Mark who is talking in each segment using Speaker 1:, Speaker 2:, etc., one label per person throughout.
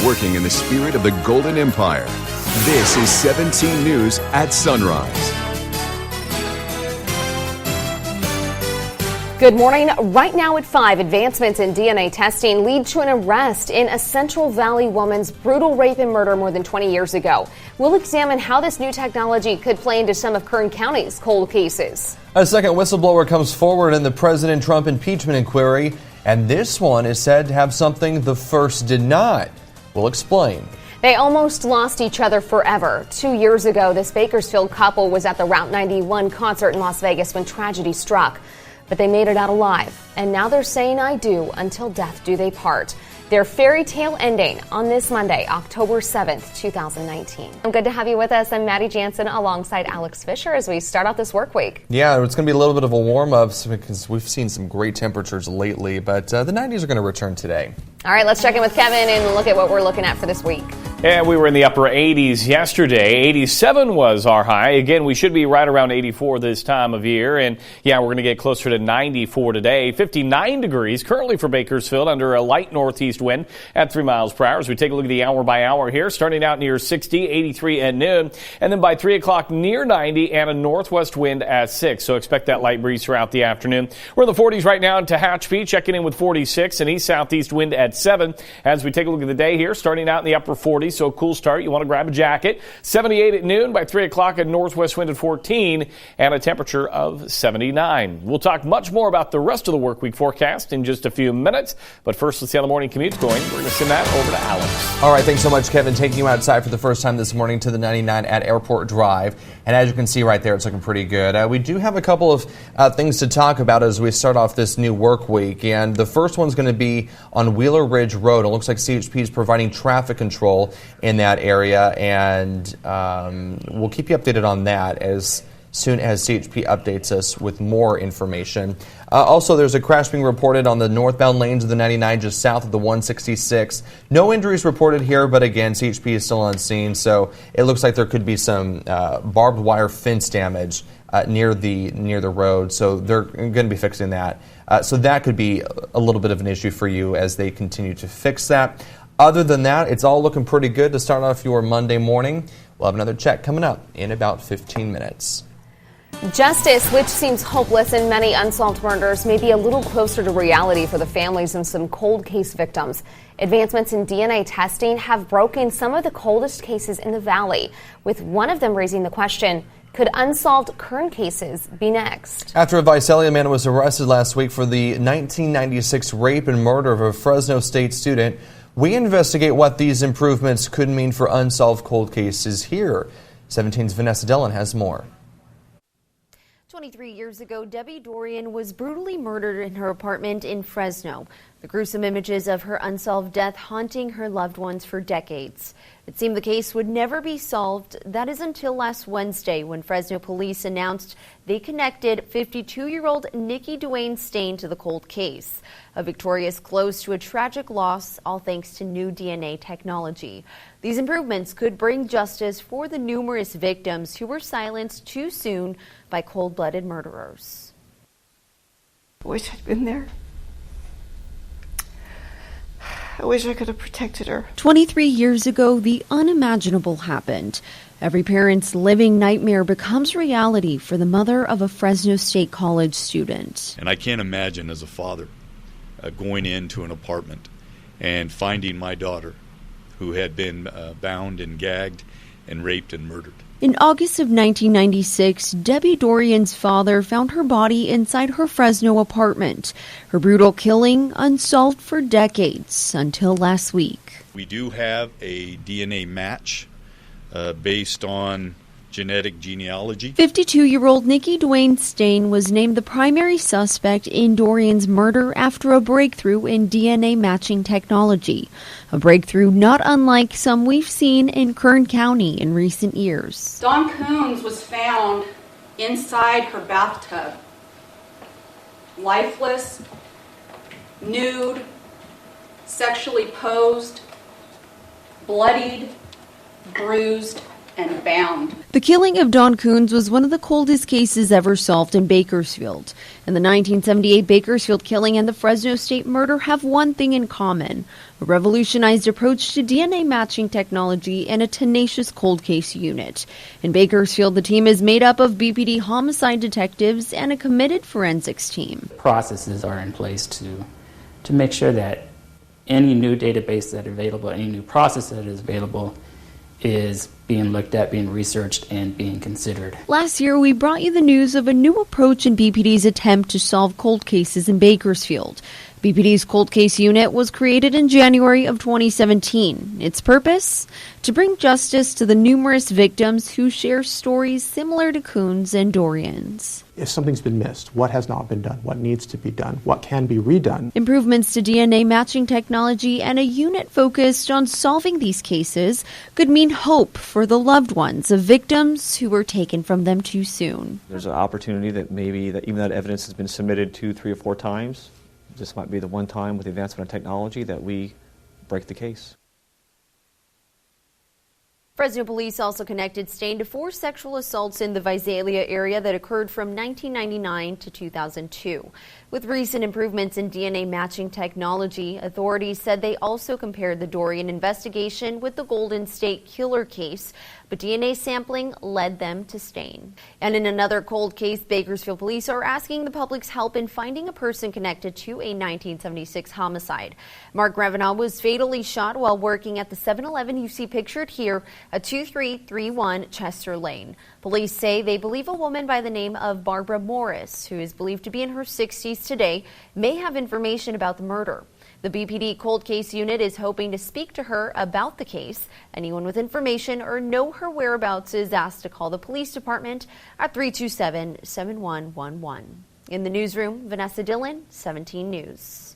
Speaker 1: working in the spirit of the Golden Empire. This is 17 News at Sunrise.
Speaker 2: Good morning. Right now at 5, advancements in DNA testing lead to an arrest in a Central Valley woman's brutal rape and murder more than 20 years ago. We'll examine how this new technology could play into some of Kern County's cold cases.
Speaker 3: A second whistleblower comes forward in the President Trump impeachment inquiry, and this one is said to have something the first did not. We'll explain.
Speaker 2: They almost lost each other forever. 2 years ago, this Bakersfield couple was at the Route 91 concert in Las Vegas when tragedy struck. But they made it out alive, and now they're saying I do until death do they part. Their fairy tale ending on this Monday, October 7th, 2019. Good to have you with us. I'm Maddie Jansen alongside Alex Fisher as we start out this work week.
Speaker 3: Yeah, it's going to be a little bit of a warm-up because we've seen some great temperatures lately, but the 90s are going to return today.
Speaker 2: All right, let's check in with Kevin and look at what we're looking at for this week.
Speaker 4: And we were in the upper 80s yesterday. 87 was our high. Again, we should be right around 84 this time of year. And yeah, we're going to get closer to 94 today. 59 degrees currently for Bakersfield under a light northeast wind at 3 miles per hour. As we take a look at the hour by hour here, starting out near 60, 83 at noon. And then by 3 o'clock near 90 and a northwest wind at 6. So expect that light breeze throughout the afternoon. We're in the 40s right now in Tehachapi, checking in with 46 and east-southeast wind at 7. As we take a look at the day here, starting out in the upper 40s. So a cool start. You want to grab a jacket. 78 at noon. By 3 o'clock, a northwest wind at 14 and a temperature of 79. We'll talk much more about the rest of the work week forecast in just a few minutes. But first, let's see how the morning commute's going. We're going to send that over to Alex.
Speaker 3: All right, thanks so much, Kevin. Taking you outside for the first time this morning to the 99 at Airport Drive. And as you can see right there, it's looking pretty good. We do have a couple of things to talk about as we start off this new work week. And the first one's going to be on Wheeler Ridge Road. It looks like CHP is providing traffic control in that area, and we'll keep you updated on that as soon as CHP updates us with more information. Also, there's a crash being reported on the northbound lanes of the 99 just south of the 166. No injuries reported here, but again, CHP is still on scene, so it looks like there could be some barbed wire fence damage near the road, so they're going to be fixing that. So that could be a little bit of an issue for you as they continue to fix that. Other than that, it's all looking pretty good to start off your Monday morning. We'll have another check coming up in about 15 minutes.
Speaker 2: Justice, which seems hopeless in many unsolved murders, may be a little closer to reality for the families and some cold case victims. Advancements in DNA testing have broken some of the coldest cases in the valley, with one of them raising the question, could unsolved Kern cases be next?
Speaker 3: After a Visalia man was arrested last week for the 1996 rape and murder of a Fresno State student, we investigate what these improvements could mean for unsolved cold cases here. 17's Vanessa Dillon has more.
Speaker 5: 23 years ago, Debbie Dorian was brutally murdered in her apartment in Fresno. The gruesome images of her unsolved death haunting her loved ones for decades. It seemed the case would never be solved. That is until last Wednesday when Fresno police announced they connected 52-year-old Nikki Dwayne Stain to the cold case. A victorious close to a tragic loss, all thanks to new DNA technology. These improvements could bring justice for the numerous victims who were silenced too soon by cold-blooded murderers.
Speaker 6: I wish I'd been there. I wish I could have protected her.
Speaker 5: 23 years ago, the unimaginable happened. Every parent's living nightmare becomes reality for the mother of a Fresno State College student.
Speaker 7: And I can't imagine as a father going into an apartment and finding my daughter who had been bound and gagged and raped and murdered.
Speaker 5: In August of 1996, Debbie Dorian's father found her body inside her Fresno apartment. Her brutal killing unsolved for decades until last week.
Speaker 7: We do have a DNA match based on genetic genealogy.
Speaker 5: 52-year-old Nikki Dwayne Stain was named the primary suspect in Dorian's murder after a breakthrough in DNA matching technology. A breakthrough not unlike some we've seen in Kern County in recent years.
Speaker 8: Dawn Coons was found inside her bathtub, lifeless, nude, sexually posed, bloodied, bruised, and bound.
Speaker 5: The killing of Don Coons was one of the coldest cases ever solved in Bakersfield. And the 1978 Bakersfield killing and the Fresno State murder have one thing in common: a revolutionized approach to DNA matching technology and a tenacious cold case unit. In Bakersfield, the team is made up of BPD homicide detectives and a committed forensics team.
Speaker 9: Processes are in place to make sure that any new database that is available, any new process that is available, is being looked at, being researched, and being considered.
Speaker 5: Last year, we brought you the news of a new approach in BPD's attempt to solve cold cases in Bakersfield. BPD's cold case unit was created in January of 2017. Its purpose? To bring justice to the numerous victims who share stories similar to Coons and Dorian's.
Speaker 10: If something's been missed, what has not been done, what needs to be done, what can be redone.
Speaker 5: Improvements to DNA matching technology and a unit focused on solving these cases could mean hope for the loved ones of victims who were taken from them too soon.
Speaker 11: There's an opportunity that maybe that even that evidence has been submitted 2, 3, or 4 times. This might be the one time with the advancement of technology that we break the case.
Speaker 5: Fresno police also connected Stain to 4 sexual assaults in the Visalia area that occurred from 1999 to 2002. With recent improvements in DNA matching technology, authorities said they also compared the Dorian investigation with the Golden State Killer case, but DNA sampling led them to Stain. And in another cold case, Bakersfield police are asking the public's help in finding a person connected to a 1976 homicide. Mark Revenaugh was fatally shot while working at the 7-Eleven you see pictured here at 2331 Chester Lane. Police say they believe a woman by the name of Barbara Morris, who is believed to be in her 60s today, may have information about the murder. The BPD cold case unit is hoping to speak to her about the case. Anyone with information or know her whereabouts is asked to call the police department at 327-7111. In the newsroom, Vanessa Dillon, 17 News.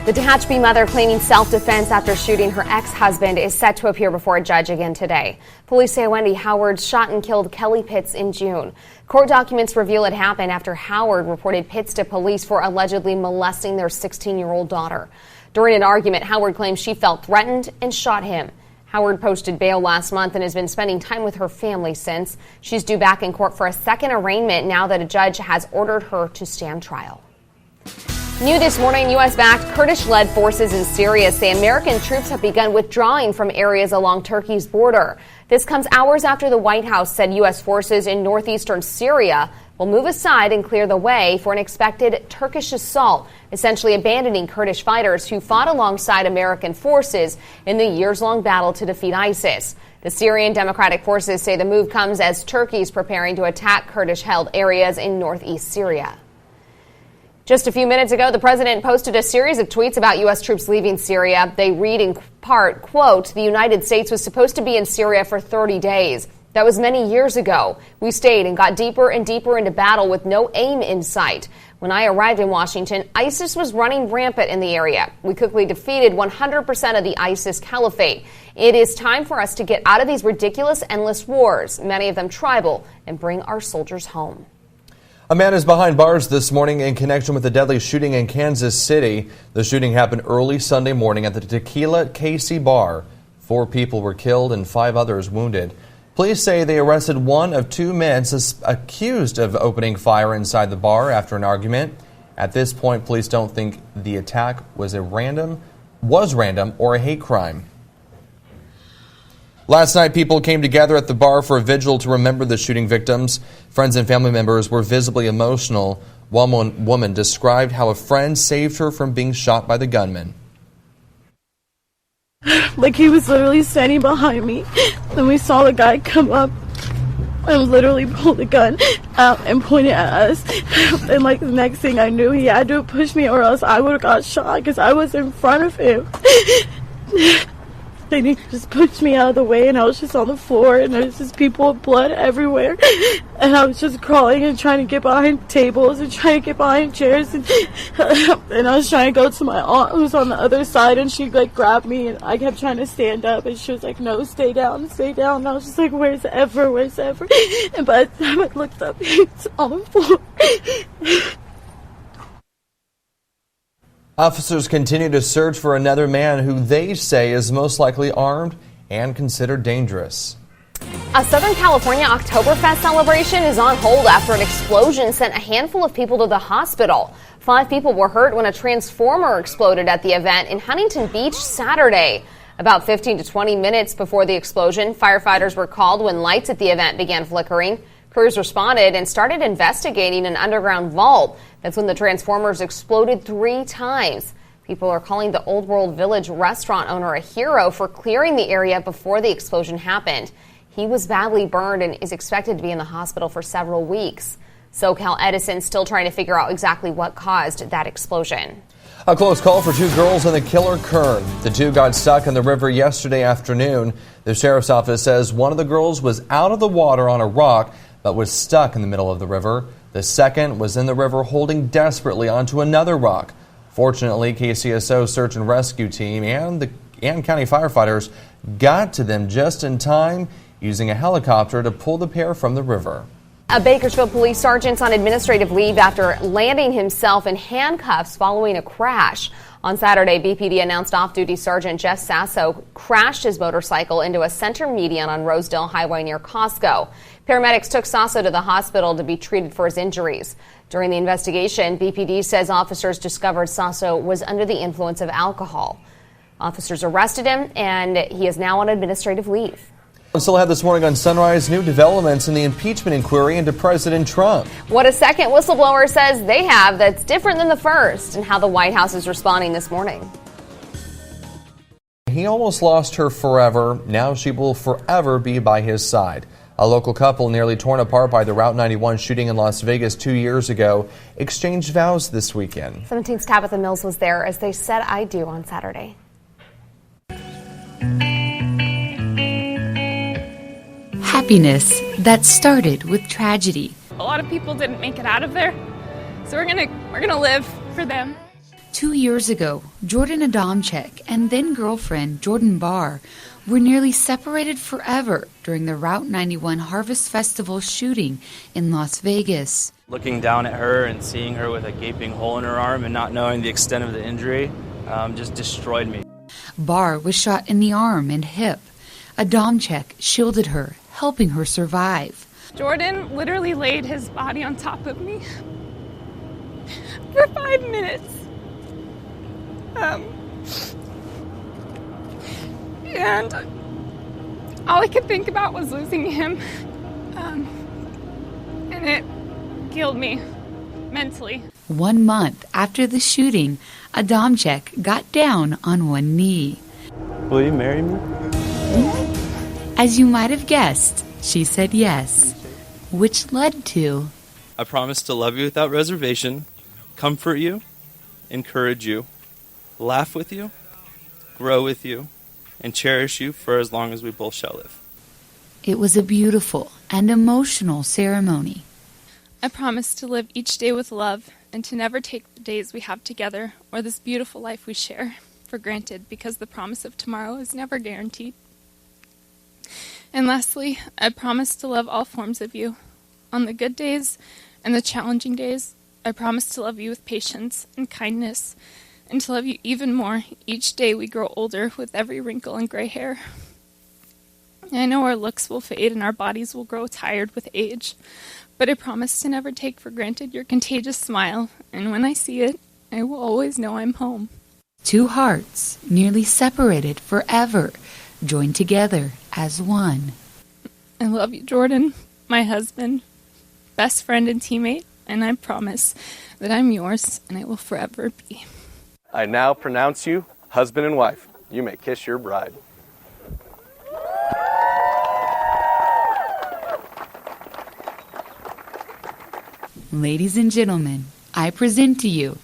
Speaker 2: The Tehachapi mother claiming self-defense after shooting her ex-husband is set to appear before a judge again today. Police say Wendy Howard shot and killed Kelly Pitts in June. Court documents reveal it happened after Howard reported Pitts to police for allegedly molesting their 16-year-old daughter. During an argument, Howard claims she felt threatened and shot him. Howard posted bail last month and has been spending time with her family since. She's due back in court for a second arraignment now that a judge has ordered her to stand trial. New this morning, U.S.-backed Kurdish-led forces in Syria say American troops have begun withdrawing from areas along Turkey's border. This comes hours after the White House said U.S. forces in northeastern Syria will move aside and clear the way for an expected Turkish assault, essentially abandoning Kurdish fighters who fought alongside American forces in the years-long battle to defeat ISIS. The Syrian Democratic Forces say the move comes as Turkey is preparing to attack Kurdish-held areas in northeast Syria. Just a few minutes ago, the president posted a series of tweets about U.S. troops leaving Syria. They read in part, quote, "The United States was supposed to be in Syria for 30 days. That was many years ago. We stayed and got deeper and deeper into battle with no aim in sight. When I arrived in Washington, ISIS was running rampant in the area. We quickly defeated 100% of the ISIS caliphate. It is time for us to get out of these ridiculous, endless wars, many of them tribal, and bring our soldiers home."
Speaker 3: A man is behind bars this morning in connection with the deadly shooting in Kansas City. The shooting happened early Sunday morning at the Tequila Casey bar. 4 people were killed and 5 others wounded. Police say they arrested one of 2 men accused of opening fire inside the bar after an argument. At this point, police don't think the attack was random or a hate crime. Last night, people came together at the bar for a vigil to remember the shooting victims. Friends and family members were visibly emotional. One woman described how a friend saved her from being shot by the gunman.
Speaker 6: Like, he was literally standing behind me. Then we saw the guy come up and literally pull the gun out and point it at us. And like the next thing I knew, he had to push me or else I would have got shot because I was in front of him. Then he just pushed me out of the way and I was just on the floor and there's just people with blood everywhere. And I was just crawling and trying to get behind tables and trying to get behind chairs. And I was trying to go to my aunt who's on the other side and she like grabbed me and I kept trying to stand up and she was like, "No, stay down, stay down." And I was just like, where's Ever? And by the time I looked up, he's on the floor.
Speaker 3: Officers continue to search for another man who they say is most likely armed and considered dangerous.
Speaker 2: A Southern California Oktoberfest celebration is on hold after an explosion sent a handful of people to the hospital. 5 people were hurt when a transformer exploded at the event in Huntington Beach Saturday. About 15 to 20 minutes before the explosion, firefighters were called when lights at the event began flickering. Crews responded and started investigating an underground vault. That's when the transformers exploded 3 times. People are calling the Old World Village restaurant owner a hero for clearing the area before the explosion happened. He was badly burned and is expected to be in the hospital for several weeks. SoCal Edison still trying to figure out exactly what caused that explosion.
Speaker 3: A close call for 2 girls and the killer Kern. The 2 got stuck in the river yesterday afternoon. The sheriff's office says one of the girls was out of the water on a rock but was stuck in the middle of the river. The second was in the river holding desperately onto another rock. Fortunately, KCSO search and rescue team and county firefighters got to them just in time, using a helicopter to pull the pair from the river.
Speaker 2: A Bakersfield police sergeant's on administrative leave after landing himself in handcuffs following a crash. On Saturday, BPD announced off-duty Sergeant Jeff Sasso crashed his motorcycle into a center median on Rosedale Highway near Costco. Paramedics took Sasso to the hospital to be treated for his injuries. During the investigation, BPD says officers discovered Sasso was under the influence of alcohol. Officers arrested him, and he is now on administrative leave.
Speaker 3: Still ahead this morning on Sunrise, new developments in the impeachment inquiry into President Trump.
Speaker 2: What a second whistleblower says they have that's different than the first, and how the White House is responding this morning.
Speaker 3: He almost lost her forever. Now she will forever be by his side. A local couple nearly torn apart by the Route 91 shooting in Las Vegas 2 years ago exchanged vows this weekend.
Speaker 2: 17's Tabitha Mills was there as they said I do on Saturday.
Speaker 12: Happiness that started with tragedy.
Speaker 13: A lot of people didn't make it out of there, so we're gonna live for them.
Speaker 12: 2 years ago, Jordan Adamczyk and then girlfriend Jordan Barr were nearly separated forever during the Route 91 Harvest Festival shooting in Las Vegas.
Speaker 14: Looking down at her and seeing her with a gaping hole in her arm and not knowing the extent of the injury just destroyed me.
Speaker 12: Barr was shot in the arm and hip. Adamczyk shielded her, helping her survive.
Speaker 13: Jordan literally laid his body on top of me for 5 minutes. And all I could think about was losing him. And it killed me mentally.
Speaker 12: 1 month after the shooting, Adamczyk got down on one knee.
Speaker 14: Will you marry me?
Speaker 12: As you might have guessed, she said yes, which led to...
Speaker 14: I promise to love you without reservation, comfort you, encourage you, laugh with you, grow with you, and cherish you for as long as we both shall live.
Speaker 12: It was a beautiful and emotional ceremony.
Speaker 13: I promise to live each day with love and to never take the days we have together or this beautiful life we share for granted, because the promise of tomorrow is never guaranteed. And lastly, I promise to love all forms of you. On the good days and the challenging days, I promise to love you with patience and kindness, and to love you even more each day we grow older with every wrinkle and gray hair. I know our looks will fade and our bodies will grow tired with age, but I promise to never take for granted your contagious smile, and when I see it, I will always know I'm home.
Speaker 12: 2 hearts, nearly separated forever, joined together as one.
Speaker 13: I love you, Jordan, my husband, best friend and teammate, and I promise that I'm yours and I will forever be.
Speaker 15: I now pronounce you husband and wife. You may kiss your bride.
Speaker 12: Ladies and gentlemen, I present to you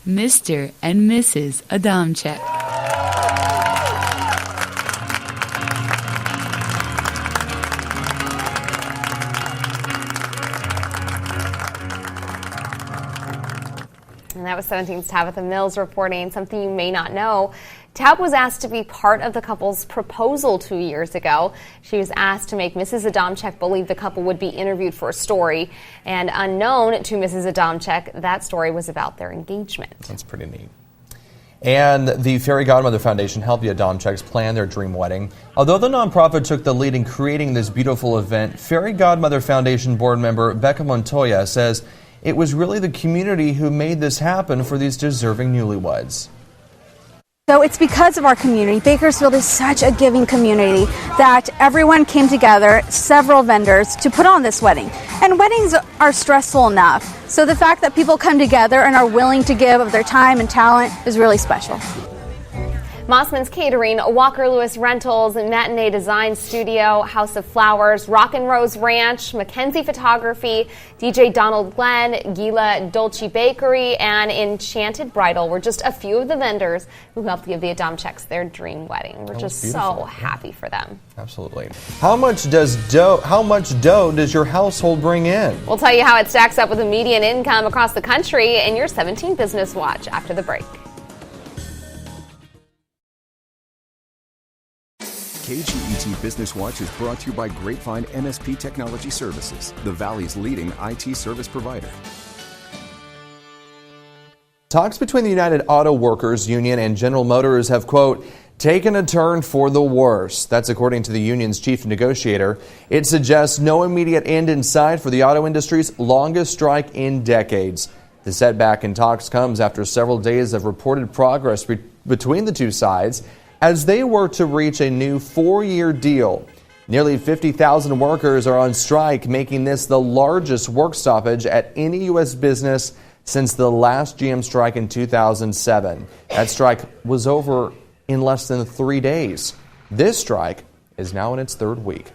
Speaker 12: Mr. and Mrs. Adamczyk.
Speaker 2: And that was 17's Tabitha Mills reporting something you may not know. Tab was asked to be part of the couple's proposal 2 years ago. She was asked to make Mrs. Adamczyk believe the couple would be interviewed for a story. And unknown to Mrs. Adamczyk, that story was about their engagement.
Speaker 3: That's pretty neat. And the Fairy Godmother Foundation helped the Adamczyks plan their dream wedding. Although the nonprofit took the lead in creating this beautiful event, Fairy Godmother Foundation board member Becca Montoya says it was really the community who made this happen for these deserving newlyweds.
Speaker 16: So it's because of our community. Bakersfield is such a giving community that everyone came together, several vendors, to put on this wedding. And weddings are stressful enough. So the fact that people come together and are willing to give of their time and talent is really special.
Speaker 2: Mossman's Catering, Walker Lewis Rentals, Matinee Design Studio, House of Flowers, Rock and Rose Ranch, Mackenzie Photography, DJ Donald Glenn, Gila Dolce Bakery, and Enchanted Bridal were just a few of the vendors who helped give the Adamczyks their dream wedding. We're just so happy for them.
Speaker 3: Absolutely. How much dough does your household bring in?
Speaker 2: We'll tell you how it stacks up with the median income across the country in your 17 Business Watch after the break.
Speaker 1: KGET Business Watch is brought to you by Grapevine MSP Technology Services, the Valley's leading IT service provider.
Speaker 3: Talks between the United Auto Workers Union and General Motors have, quote, taken a turn for the worse. That's according to the union's chief negotiator. It suggests no immediate end in sight for the auto industry's longest strike in decades. The setback in talks comes after several days of reported progress between the two sides as they work to reach a new 4-year deal. Nearly 50,000 workers are on strike, making this the largest work stoppage at any U.S. business since the last GM strike in 2007. That strike was over in less than 3 days. This strike is now in its third week.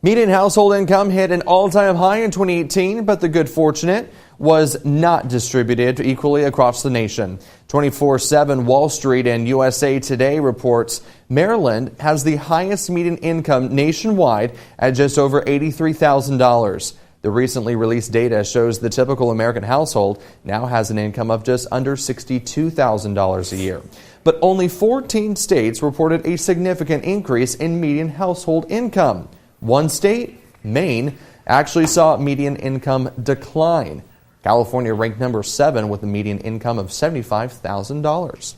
Speaker 3: Median household income hit an all-time high in 2018, but the good fortunate was not distributed equally across the nation. 24/7 Wall Street and USA Today reports Maryland has the highest median income nationwide at just over $83,000. The recently released data shows the typical American household now has an income of just under $62,000 a year. But only 14 states reported a significant increase in median household income. One state, Maine, actually saw median income decline. California ranked number 7 with a median income of $75,000.